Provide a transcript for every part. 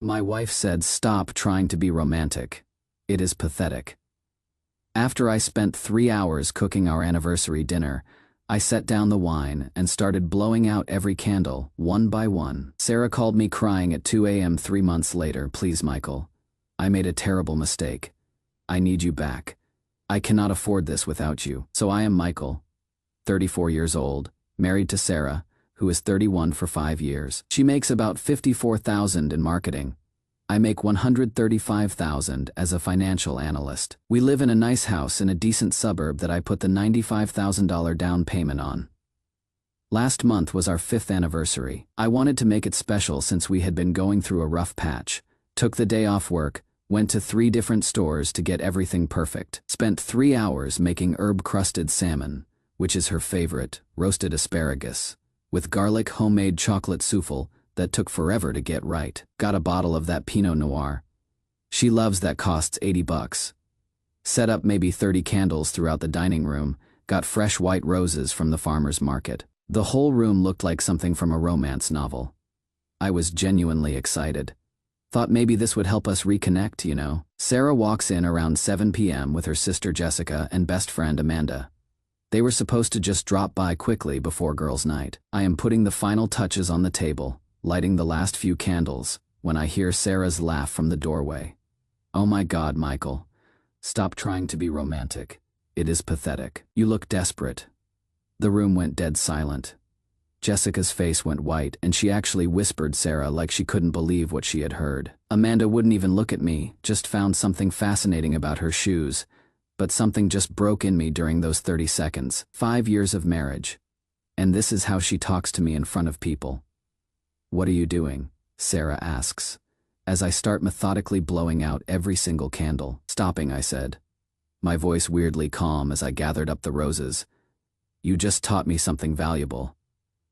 My wife said, "Stop trying to be romantic. It is pathetic." After I spent 3 hours cooking our anniversary dinner, I set down the wine and started blowing out every candle, one by one. Sarah called me crying at 2 a.m. 3 months later. "Please, Michael. I made a terrible mistake. I need you back. I cannot afford this without you." So I am Michael, 34 years old, married to Sarah, who is 31 for 5 years. She makes about $54,000 in marketing. I make $135,000 as a financial analyst. We live in a nice house in a decent suburb that I put the $95,000 down payment on. Last month was our 5th anniversary. I wanted to make it special since we had been going through a rough patch. Took the day off work, went to 3 different stores to get everything perfect. Spent 3 hours making herb-crusted salmon, which is her favorite, roasted asparagus, with garlic homemade chocolate souffle that took forever to get right. Got a bottle of that Pinot Noir. She loves that, costs $80. Set up maybe 30 candles throughout the dining room, got fresh white roses from the farmer's market. The whole room looked like something from a romance novel. I was genuinely excited. Thought maybe this would help us reconnect, you know. Sarah walks in around 7 p.m. with her sister Jessica and best friend Amanda. They were supposed to just drop by quickly before girls' night. I am putting the final touches on the table, lighting the last few candles, when I hear Sarah's laugh from the doorway. "Oh my God, Michael. Stop trying to be romantic. It is pathetic. You look desperate." The room went dead silent. Jessica's face went white, and she actually whispered Sarah like she couldn't believe what she had heard. Amanda wouldn't even look at me, just found something fascinating about her shoes, but something just broke in me during those 30 seconds. 5 years of marriage. And this is how she talks to me in front of people. "What are you doing?" Sarah asks, as I start methodically blowing out every single candle. "Stopping," I said, my voice weirdly calm as I gathered up the roses. "You just taught me something valuable.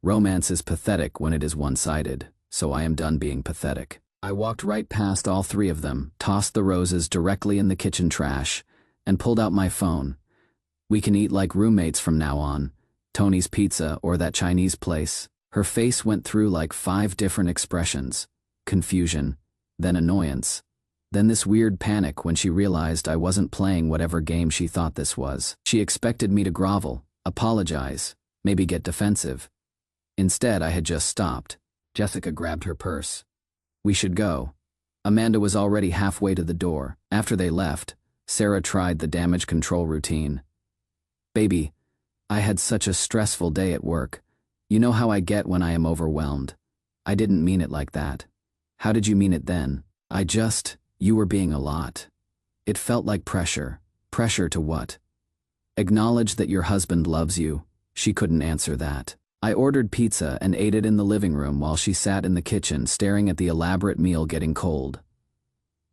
Romance is pathetic when it is one-sided, so I am done being pathetic." I walked right past all 3 of them, tossed the roses directly in the kitchen trash, and pulled out my phone. "We can eat like roommates from now on. Tony's Pizza or that Chinese place." Her face went through like 5 different expressions. Confusion, then annoyance, then this weird panic when she realized I wasn't playing whatever game she thought this was. She expected me to grovel, apologize, maybe get defensive. Instead, I had just stopped. Jessica grabbed her purse. "We should go." Amanda was already halfway to the door. After they left, Sarah tried the damage control routine. "Baby, I had such a stressful day at work. You know how I get when I am overwhelmed. I didn't mean it like that." "How did you mean it then?" You were being a lot. It felt like pressure." "Pressure to what?" "Acknowledge that your husband loves you." She couldn't answer that. I ordered pizza and ate it in the living room while she sat in the kitchen staring at the elaborate meal getting cold.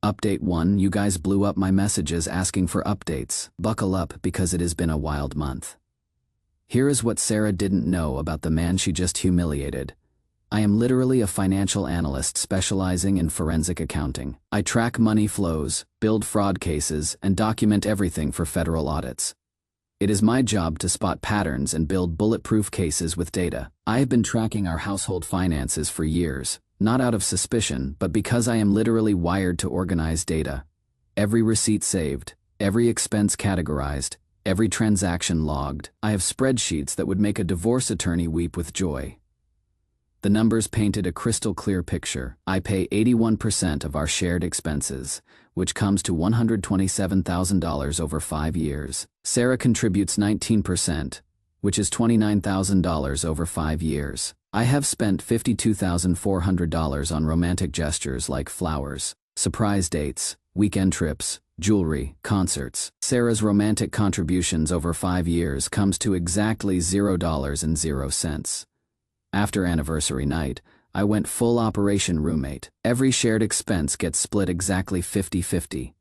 Update 1: You guys blew up my messages asking for updates. Buckle up because it has been a wild month. Here is what Sarah didn't know about the man she just humiliated. I am literally a financial analyst specializing in forensic accounting. I track money flows, build fraud cases, and document everything for federal audits. It is my job to spot patterns and build bulletproof cases with data. I have been tracking our household finances for years, not out of suspicion, but because I am literally wired to organize data. Every receipt saved, every expense categorized, every transaction logged. I have spreadsheets that would make a divorce attorney weep with joy. The numbers painted a crystal clear picture. I pay 81% of our shared expenses, which comes to $127,000 over 5 years. Sarah contributes 19%, which is $29,000 over 5 years. I have spent $52,400 on romantic gestures like flowers, surprise dates, weekend trips, jewelry, concerts. Sarah's romantic contributions over 5 years comes to exactly $0.00. After anniversary night, I went full operation roommate. Every shared expense gets split exactly 50-50.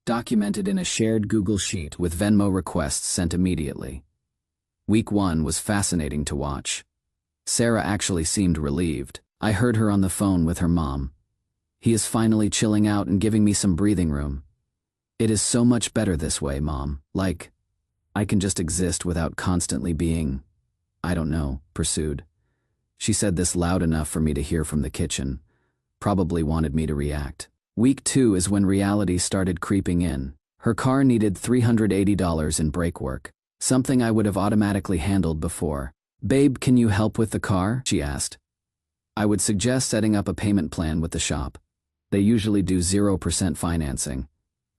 Documented in a shared Google Sheet with Venmo requests sent immediately. Week 1 was fascinating to watch. Sarah actually seemed relieved. I heard her on the phone with her mom. "He is finally chilling out and giving me some breathing room. It is so much better this way, Mom. Like, I can just exist without constantly being, I don't know, pursued." She said this loud enough for me to hear from the kitchen. probably wanted me to react. Week 2 is when reality started creeping in. Her car needed $380 in brake work, something I would have automatically handled before. "Babe, can you help with the car?" she asked. I would suggest setting up a payment plan with the shop. They usually do 0% financing.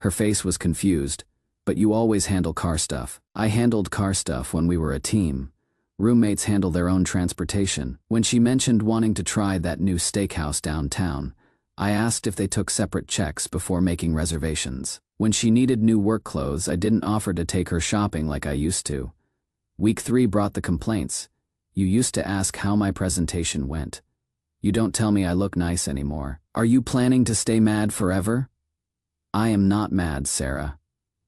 Her face was confused. "But you always handle car stuff." I handled car stuff when we were a team. Roommates handle their own transportation. When she mentioned wanting to try that new steakhouse downtown, I asked if they took separate checks before making reservations. When she needed new work clothes, I didn't offer to take her shopping like I used to. Week 3 brought the complaints. "You used to ask how my presentation went. You don't tell me I look nice anymore. Are you planning to stay mad forever?" I am not mad, Sarah.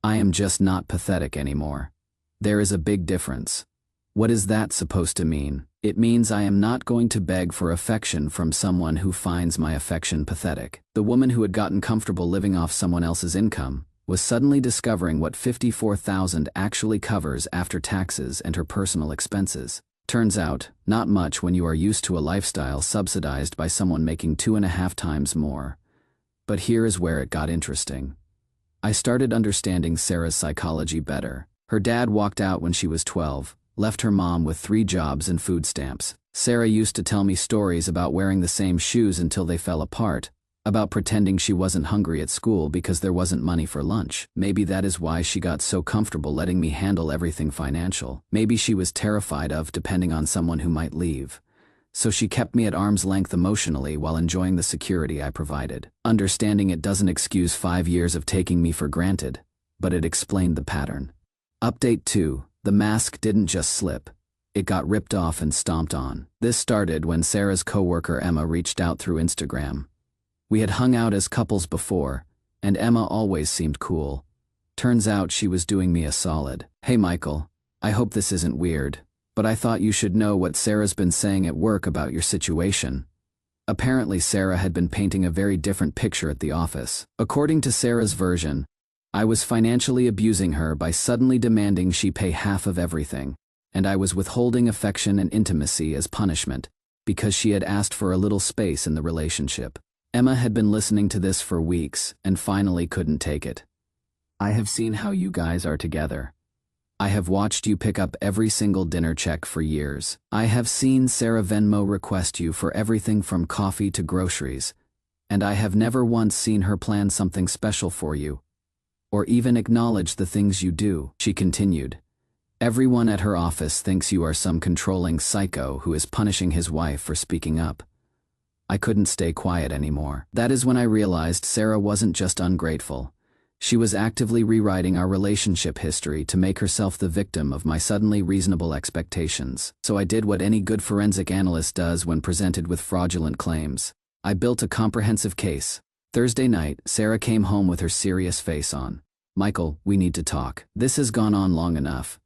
I am just not pathetic anymore. There is a big difference. What is that supposed to mean? It means I am not going to beg for affection from someone who finds my affection pathetic. The woman who had gotten comfortable living off someone else's income was suddenly discovering what $54,000 actually covers after taxes and her personal expenses. Turns out, not much when you are used to a lifestyle subsidized by someone making 2.5 times more. But here is where it got interesting. I started understanding Sarah's psychology better. Her dad walked out when she was 12, left her mom with 3 jobs and food stamps. Sarah used to tell me stories about wearing the same shoes until they fell apart, about pretending she wasn't hungry at school because there wasn't money for lunch. Maybe that is why she got so comfortable letting me handle everything financial. Maybe she was terrified of depending on someone who might leave. So she kept me at arm's length emotionally while enjoying the security I provided. Understanding it doesn't excuse 5 years of taking me for granted, but it explained the pattern. Update 2. The mask didn't just slip. It got ripped off and stomped on. This started when Sarah's coworker Emma reached out through Instagram. We had hung out as couples before, and Emma always seemed cool. Turns out she was doing me a solid. "Hey Michael, I hope this isn't weird, but I thought you should know what Sarah's been saying at work about your situation." Apparently Sarah had been painting a very different picture at the office. According to Sarah's version, I was financially abusing her by suddenly demanding she pay half of everything, and I was withholding affection and intimacy as punishment because she had asked for a little space in the relationship. Emma had been listening to this for weeks and finally couldn't take it. "I have seen how you guys are together. I have watched you pick up every single dinner check for years. I have seen Sarah Venmo request you for everything from coffee to groceries, and I have never once seen her plan something special for you, or even acknowledge the things you do," she continued. "Everyone at her office thinks you are some controlling psycho who is punishing his wife for speaking up." I couldn't stay quiet anymore. That is when I realized Sarah wasn't just ungrateful. She was actively rewriting our relationship history to make herself the victim of my suddenly reasonable expectations. So I did what any good forensic analyst does when presented with fraudulent claims. I built a comprehensive case. Thursday night, Sarah came home with her serious face on. "Michael, we need to talk. This has gone on long enough."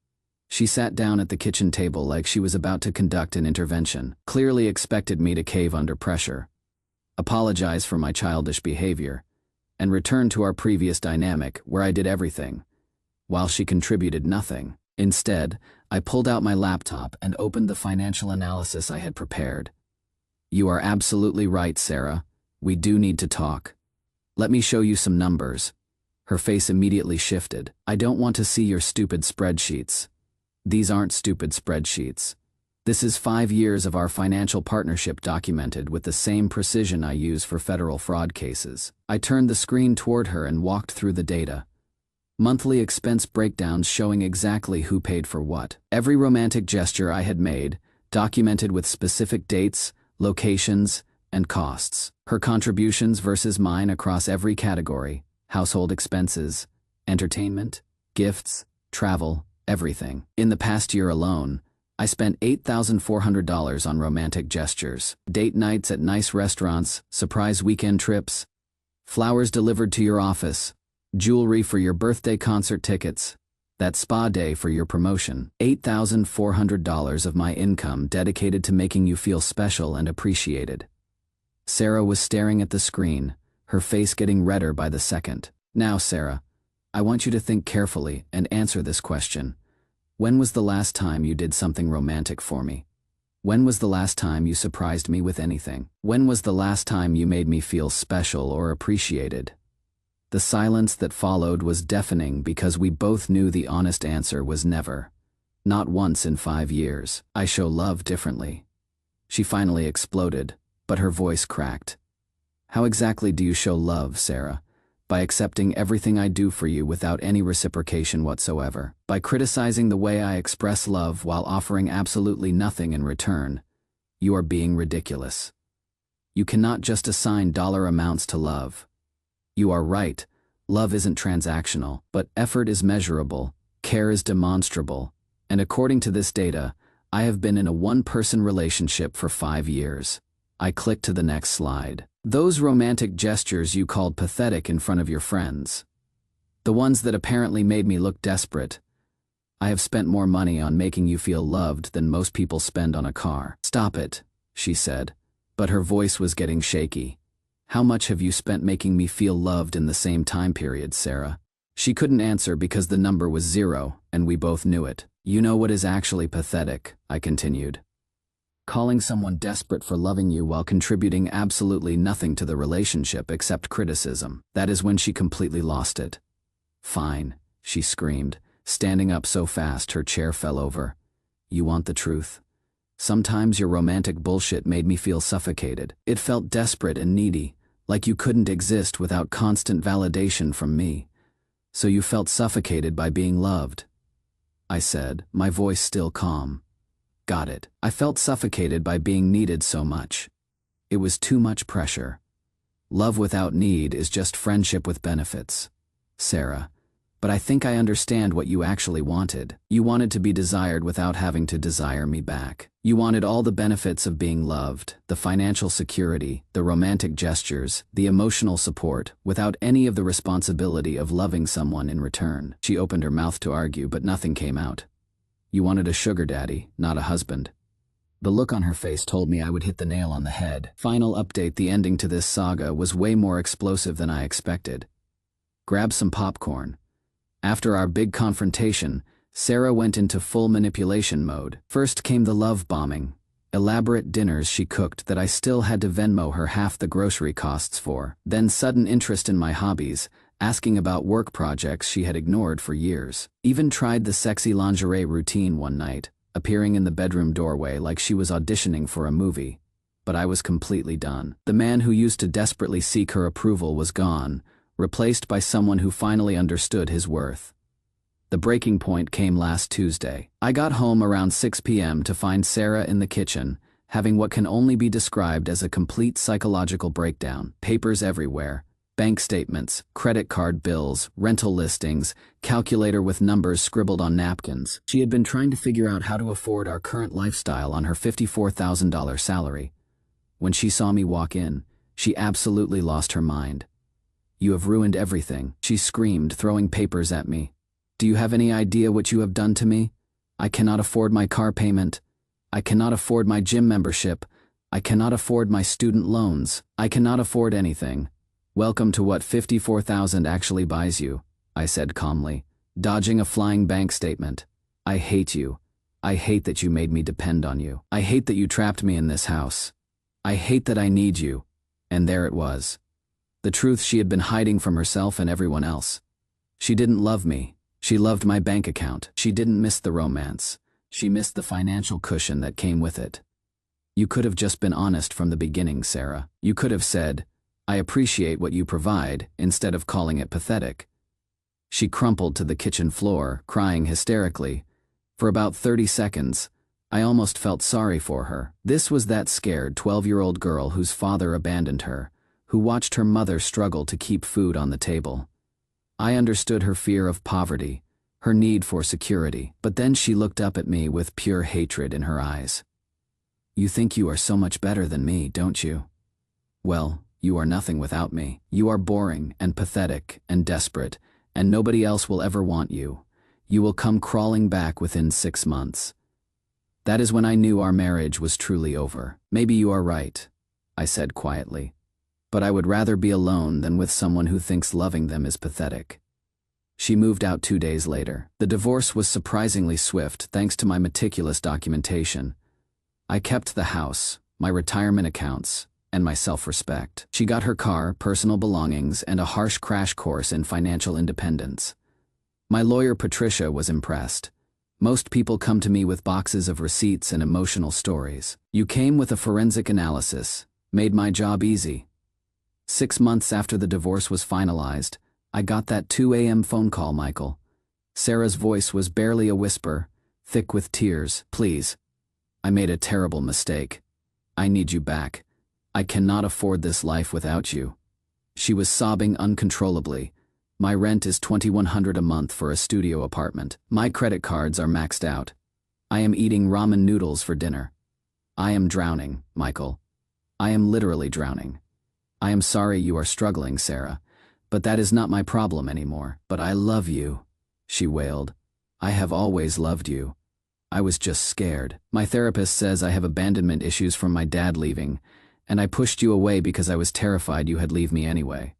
She sat down at the kitchen table like she was about to conduct an intervention, clearly expected me to cave under pressure, apologize for my childish behavior, and return to our previous dynamic where I did everything, while she contributed nothing. Instead, I pulled out my laptop and opened the financial analysis I had prepared. "You are absolutely right, Sarah. We do need to talk. Let me show you some numbers." Her face immediately shifted. "I don't want to see your stupid spreadsheets." "These aren't stupid spreadsheets. This is 5 years of our financial partnership documented with the same precision I use for federal fraud cases." I turned the screen toward her and walked through the data. Monthly expense breakdowns showing exactly who paid for what. Every romantic gesture I had made, documented with specific dates, locations, and costs. Her contributions versus mine across every category: household expenses, entertainment, gifts, travel, everything. In the past year alone, I spent $8,400 on romantic gestures, date nights at nice restaurants, surprise weekend trips, flowers delivered to your office, jewelry for your birthday concert tickets, that spa day for your promotion. $8,400 of my income dedicated to making you feel special and appreciated. Sarah was staring at the screen, her face getting redder by the second. "Now, Sarah, I want you to think carefully and answer this question. When was the last time you did something romantic for me?" When was the last time you surprised me with anything? When was the last time you made me feel special or appreciated? The silence that followed was deafening because we both knew the honest answer was never. Not once in 5 years. I show love differently. She finally exploded, but her voice cracked. How exactly do you show love, Sarah? By accepting everything I do for you without any reciprocation whatsoever. By criticizing the way I express love while offering absolutely nothing in return. You are being ridiculous. You cannot just assign dollar amounts to love. You are right, love isn't transactional, but effort is measurable, care is demonstrable, and according to this data, I have been in a one-person relationship for 5 years. I click to the next slide. Those romantic gestures you called pathetic in front of your friends. The ones that apparently made me look desperate. I have spent more money on making you feel loved than most people spend on a car. Stop it, she said, but her voice was getting shaky. How much have you spent making me feel loved in the same time period, Sarah? She couldn't answer because the number was 0, and we both knew it. You know what is actually pathetic, I continued. Calling someone desperate for loving you while contributing absolutely nothing to the relationship except criticism. That is when she completely lost it. Fine, she screamed, standing up so fast her chair fell over. You want the truth? Sometimes your romantic bullshit made me feel suffocated. It felt desperate and needy, like you couldn't exist without constant validation from me. So you felt suffocated by being loved, I said, my voice still calm. Got it. I felt suffocated by being needed so much. It was too much pressure. Love without need is just friendship with benefits, Sarah. But I think I understand what you actually wanted. You wanted to be desired without having to desire me back. You wanted all the benefits of being loved, the financial security, the romantic gestures, the emotional support, without any of the responsibility of loving someone in return. She opened her mouth to argue, but nothing came out. You wanted a sugar daddy, not a husband. The look on her face told me I would hit the nail on the head. Final update: the ending to this saga was way more explosive than I expected. Grab some popcorn. After our big confrontation, Sarah went into full manipulation mode. First came the love bombing, elaborate dinners she cooked that I still had to Venmo her half the grocery costs for. Then sudden interest in my hobbies, asking about work projects she had ignored for years. Even tried the sexy lingerie routine one night, appearing in the bedroom doorway like she was auditioning for a movie. But I was completely done. The man who used to desperately seek her approval was gone, replaced by someone who finally understood his worth. The breaking point came last Tuesday. I got home around 6 p.m. to find Sarah in the kitchen, having what can only be described as a complete psychological breakdown. Papers everywhere, bank statements, credit card bills, rental listings, calculator with numbers scribbled on napkins. She had been trying to figure out how to afford our current lifestyle on her $54,000 salary. When she saw me walk in, she absolutely lost her mind. You have ruined everything, she screamed, throwing papers at me. Do you have any idea what you have done to me? I cannot afford my car payment. I cannot afford my gym membership. I cannot afford my student loans. I cannot afford anything. Welcome to what $54,000 actually buys you, I said calmly, dodging a flying bank statement. I hate you. I hate that you made me depend on you. I hate that you trapped me in this house. I hate that I need you. And there it was. The truth she had been hiding from herself and everyone else. She didn't love me. She loved my bank account. She didn't miss the romance. She missed the financial cushion that came with it. You could have just been honest from the beginning, Sarah. You could have said, I appreciate what you provide, instead of calling it pathetic. She crumpled to the kitchen floor, crying hysterically. For about 30 seconds, I almost felt sorry for her. This was that scared 12-year-old girl whose father abandoned her, who watched her mother struggle to keep food on the table. I understood her fear of poverty, her need for security, but then she looked up at me with pure hatred in her eyes. You think you are so much better than me, don't you? Well, you are nothing without me. You are boring and pathetic and desperate, and nobody else will ever want you. You will come crawling back within 6 months. That is when I knew our marriage was truly over. Maybe you are right, I said quietly. But I would rather be alone than with someone who thinks loving them is pathetic. She moved out 2 days later. The divorce was surprisingly swift thanks to my meticulous documentation. I kept the house, my retirement accounts, and my self-respect. She got her car, personal belongings, and a harsh crash course in financial independence. My lawyer Patricia was impressed. Most people come to me with boxes of receipts and emotional stories. You came with a forensic analysis, made my job easy. 6 months after the divorce was finalized, I got that 2 a.m. phone call, Michael. Sarah's voice was barely a whisper, thick with tears. Please. I made a terrible mistake. I need you back. I cannot afford this life without you. She was sobbing uncontrollably. My rent is $2,100 a month for a studio apartment. My credit cards are maxed out. I am eating ramen noodles for dinner. I am drowning, Michael. I am literally drowning. I am sorry you are struggling, Sarah, but that is not my problem anymore. But I love you, she wailed. I have always loved you. I was just scared. My therapist says I have abandonment issues from my dad leaving, and I pushed you away because I was terrified you had leave me anyway.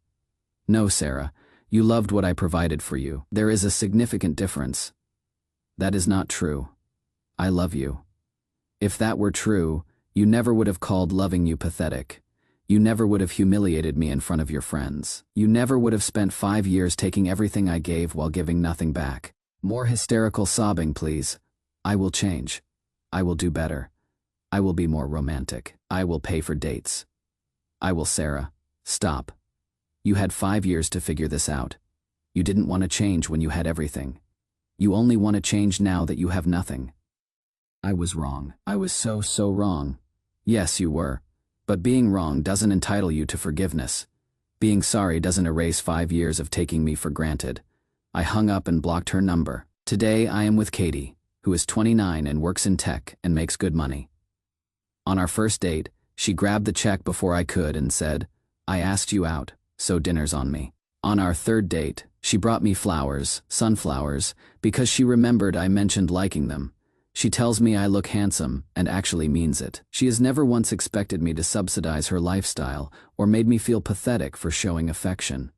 No, Sarah, you loved what I provided for you. There is a significant difference. That is not true. I love you. If that were true, you never would have called loving you pathetic. You never would have humiliated me in front of your friends. You never would have spent 5 years taking everything I gave while giving nothing back. More hysterical sobbing, please. I will change. I will do better. I will be more romantic. I will pay for dates. I will. Sarah, stop. You had 5 years to figure this out. You didn't want to change when you had everything. You only want to change now that you have nothing. I was wrong. I was so wrong. Yes, you were. But being wrong doesn't entitle you to forgiveness. Being sorry doesn't erase 5 years of taking me for granted. I hung up and blocked her number. Today I am with Katie, who is 29 and works in tech and makes good money. On our first date, she grabbed the check before I could and said, I asked you out, so dinner's on me. On our third date, she brought me flowers, sunflowers, because she remembered I mentioned liking them. She tells me I look handsome and actually means it. She has never once expected me to subsidize her lifestyle or made me feel pathetic for showing affection.